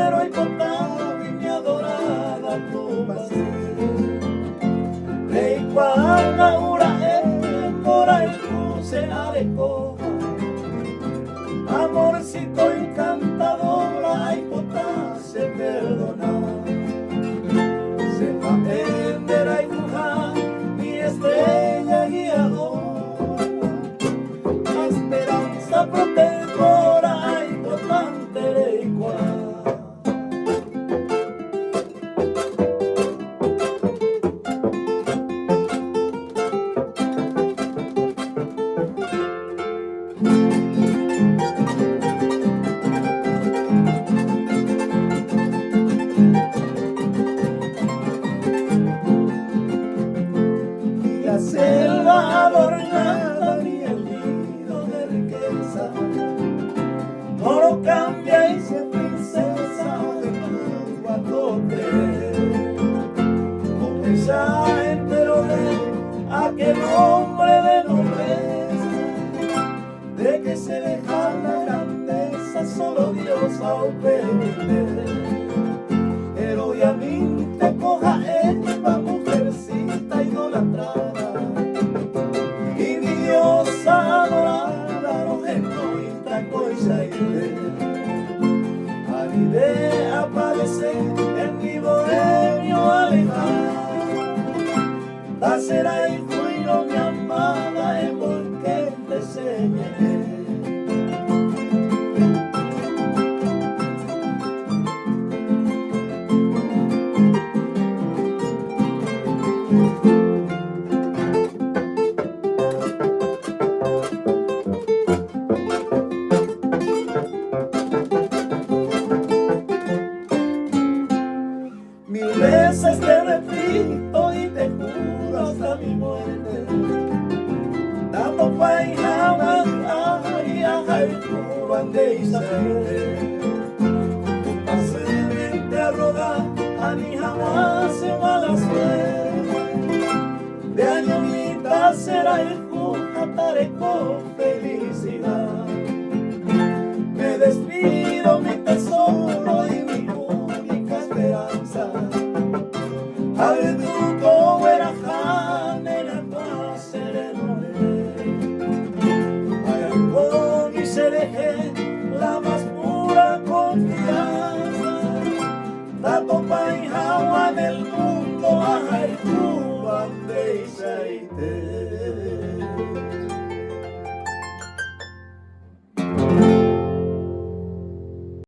pero y potado y mi adorada tu pasé. Rey cuanga ura mora el cruce areco. Amorcito encantadora y potá se perdona. Se va endera y muja mi estrella guiadora. Esperanza protectora y potante reicua. La selva adornada ni el nido de riqueza, todo cambia y se princesa de tu atote. Con ella entero de aquel hombre de nobleza, de que se deja la grandeza solo Dios a permite. Pero y a mí te coja esta mujercita idolatrada, y mi diosa adorada no genoita coisaide. Anide aparece en mi bohemio alejado, la será hijo y no mi amada en porque te enseñé. Mil veces te repito y te juro hasta mi muerte, tanto paijama y ajaiku bandeisaite. Pasemente a rodar a ni jamás se mala suerte, de añomita será el jujataré con felicidad. Me despido mi tesoro y mi única esperanza. Alduco huerajan en la clase de Ayalcón y se deje la más pura confianza. Tato paijagua del mundo, ajay.